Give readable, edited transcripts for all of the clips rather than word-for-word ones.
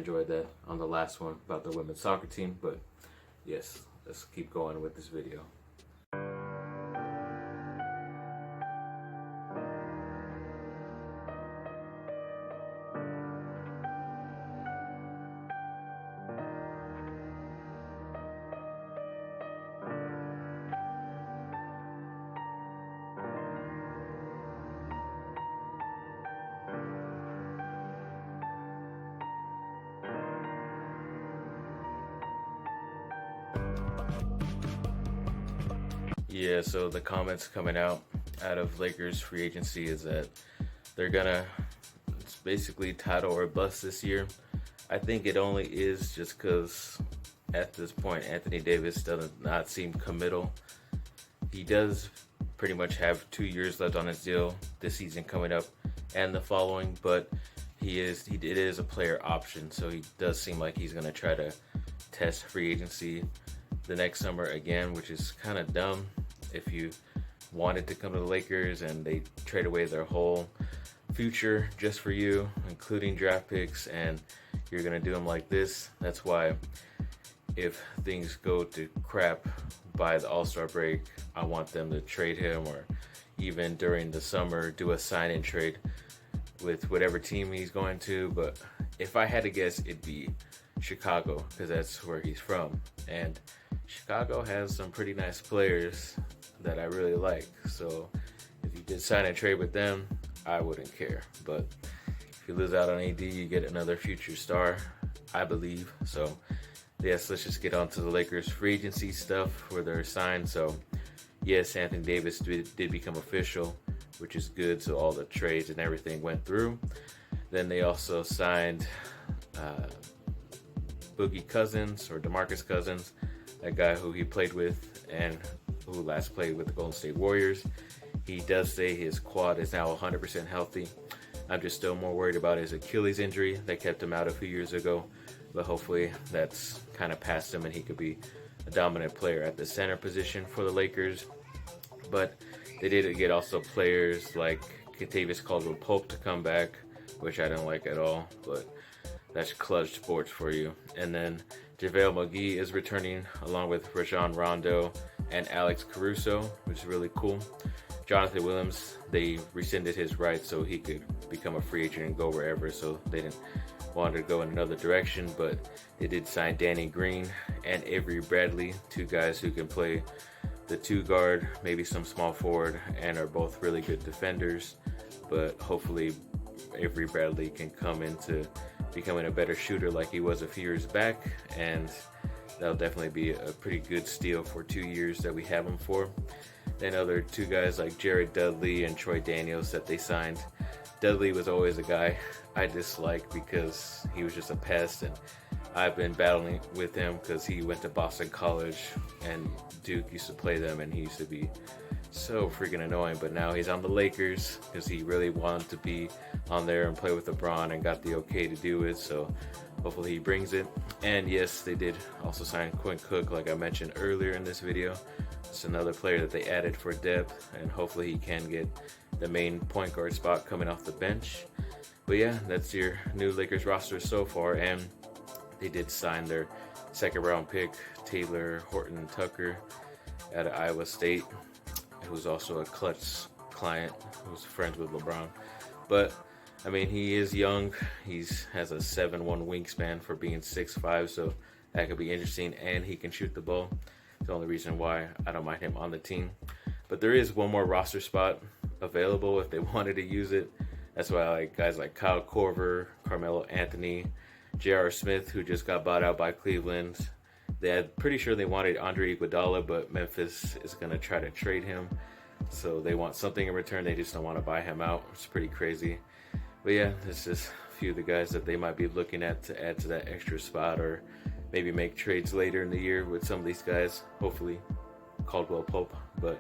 Enjoyed that on the last one about the women's soccer team, but yes, let's keep going with this video. Yeah, so the comments coming out of Lakers free agency is that they're gonna, it's basically title or bust this year. I think it only is just because at this point Anthony Davis does not seem committal. He does pretty much have 2 years left on his deal this season coming up and the following, but it is a player option, so he does seem like he's gonna try to test free agency the next summer again, which is kind of dumb. If you wanted to come to the Lakers and they trade away their whole future just for you, including draft picks, and you're gonna do them like this, that's why if things go to crap by the All-Star break, I want them to trade him, or even during the summer do a sign-in trade with whatever team he's going to. But if I had to guess, it'd be Chicago, because that's where he's from, and Chicago has some pretty nice players that I really like. So if you did sign and trade with them, I wouldn't care. But if you lose out on AD, you get another future star, I believe. So yes, let's just get on to the Lakers free agency stuff where they're signed. So yes, Anthony Davis did become official, which is good. So all the trades and everything went through. Then they also signed Boogie Cousins, or DeMarcus Cousins, that guy who he played with and who last played with the Golden State Warriors. He does say his quad is now 100% healthy. I'm just still more worried about his Achilles injury that kept him out a few years ago, but hopefully that's kind of past him and he could be a dominant player at the center position for the Lakers. But they did get also players like Kentavious Caldwell-Pope to come back, which I don't like at all, but that's clutch sports for you. And then JaVale McGee is returning along with Rajon Rondo and Alex Caruso, which is really cool. Jonathan Williams, they rescinded his rights so he could become a free agent and go wherever, so they didn't want to go in another direction, but they did sign Danny Green and Avery Bradley, two guys who can play the two guard, maybe some small forward, and are both really good defenders. But hopefully Avery Bradley can come into becoming a better shooter like he was a few years back, and that'll definitely be a pretty good steal for 2 years that we have him for. Then other two guys like Jared Dudley and Troy Daniels that they signed. Dudley was always a guy I disliked because he was just a pest, and I've been battling with him because he went to Boston College and Duke used to play them, and he used to be so freaking annoying. But now he's on the Lakers because he really wanted to be on there and play with LeBron and got the okay to do it, so hopefully he brings it. And yes, they did also sign Quinn Cook, like I mentioned earlier in this video. It's another player that they added for depth, and hopefully he can get the main point guard spot coming off the bench. But yeah, that's your new Lakers roster so far, and they did sign their second round pick, Taylor Horton Tucker, out of Iowa State, who's also a Clutch client, who's friends with LeBron. But I mean, he is young. He has a 7'1" wingspan for being 6'5", so that could be interesting, and he can shoot the ball. It's the only reason why I don't mind him on the team. But there is one more roster spot available if they wanted to use it. That's why I like guys like Kyle Korver, Carmelo Anthony, J.R. Smith, who just got bought out by Cleveland. Pretty sure they wanted Andre Iguodala, but Memphis is going to try to trade him. So they want something in return. They just don't want to buy him out. It's pretty crazy. But yeah, it's just a few of the guys that they might be looking at to add to that extra spot, or maybe make trades later in the year with some of these guys. Hopefully Caldwell Pope. But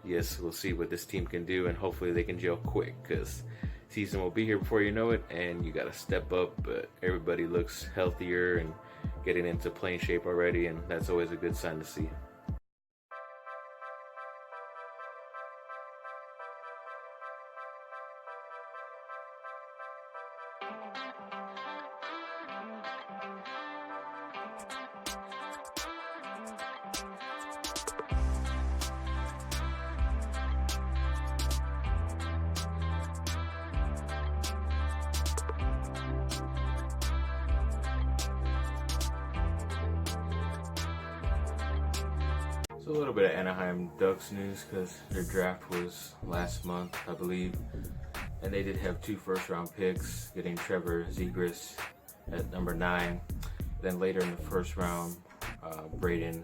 yes, we'll see what this team can do, and hopefully they can gel quick, because season will be here before you know it, and you got to step up. But everybody looks healthier and getting into playing shape already, and that's always a good sign to see. So a little bit of Anaheim Ducks news because their draft was last month, I believe. And they did have 2 first-round picks, getting Trevor Zegras at number 9. Then later in the first round, Braden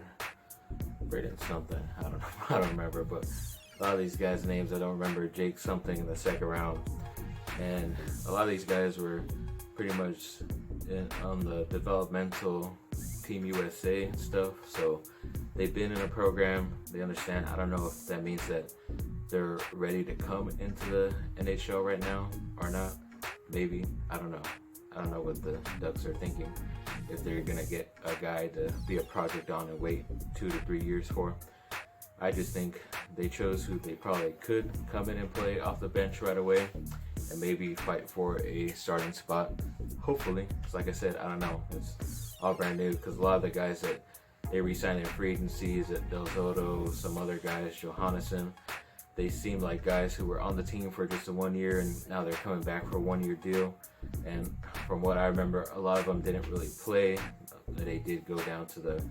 something, I don't know, I don't remember, but a lot of these guys' names I don't remember. Jake something in the second round. And a lot of these guys were pretty much on the developmental Team USA stuff, so they've been in a program, they understand. I don't know if that means that they're ready to come into the NHL right now or not. Maybe, I don't know what the Ducks are thinking, if they're gonna get a guy to be a project on and wait 2 to 3 years for. I just think they chose who they probably could come in and play off the bench right away and maybe fight for a starting spot. Hopefully, because like I said, I don't know. It's all brand new because a lot of the guys that they re-signed in free agencies at Del Zotto, some other guys, Johannesson, they seem like guys who were on the team for just a 1 year and now they're coming back for a 1 year deal. And from what I remember, a lot of them didn't really play. They did go down to the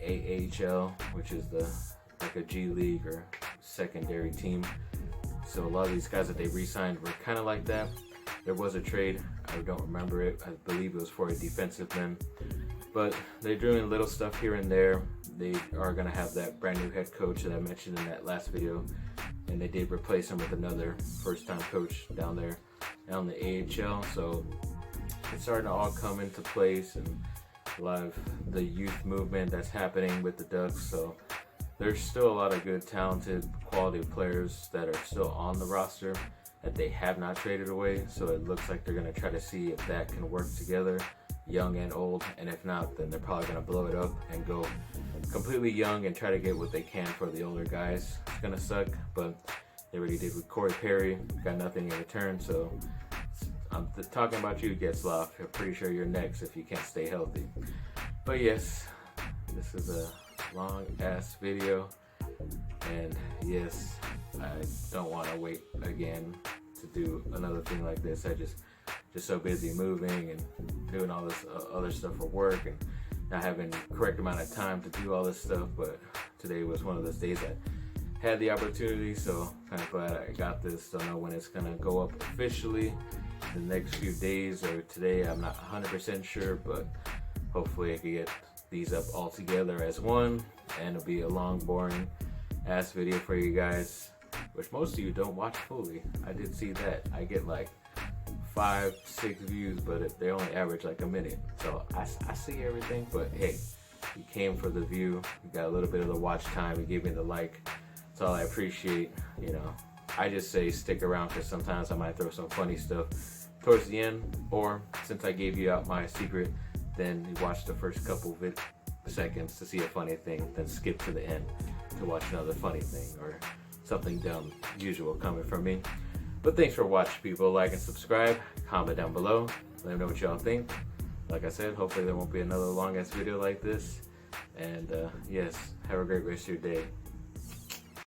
AHL, which is like a G League or secondary team. So a lot of these guys that they re-signed were kind of like that. There was a trade, I don't remember it, I believe it was for a defensive man. But they're doing little stuff here and there. They are going to have that brand new head coach that I mentioned in that last video. And they did replace him with another first-time coach down there on the AHL. So it's starting to all come into place, and a lot of the youth movement that's happening with the Ducks. So there's still a lot of good, talented, quality players that are still on the roster that they have not traded away. So it looks like they're going to try to see if that can work together, young and old. And if not, then they're probably going to blow it up and go completely young and try to get what they can for the older guys. It's going to suck, but they already did with Corey Perry. Got nothing in return. So I'm talking about you, Getzlaf. I'm pretty sure you're next if you can't stay healthy. But yes, this is a long ass video, and yes, I don't want to wait again to do another thing like this. I just so busy moving and doing all this other stuff for work and not having the correct amount of time to do all this stuff. But today was one of those days I had the opportunity, so kind of glad I got this. Don't know when it's gonna go up officially, the next few days or today, I'm not 100% sure, but hopefully I can get these up all together as one, and it'll be a long, boring ass video for you guys, which most of you don't watch fully. I did see that. I get like 5-6 views, but they only average like a minute. So I see everything, but hey, you came for the view, you got a little bit of the watch time, you gave me the like. That's all I appreciate. You know, I just say stick around because sometimes I might throw some funny stuff towards the end, or since I gave you out my secret, then you watch the first couple seconds to see a funny thing, then skip to the end to watch another funny thing or something dumb, usual coming from me. But thanks for watching, people. Like and subscribe, comment down below, let me know what y'all think. Like I said, hopefully there won't be another long ass video like this. And yes, have a great rest of your day.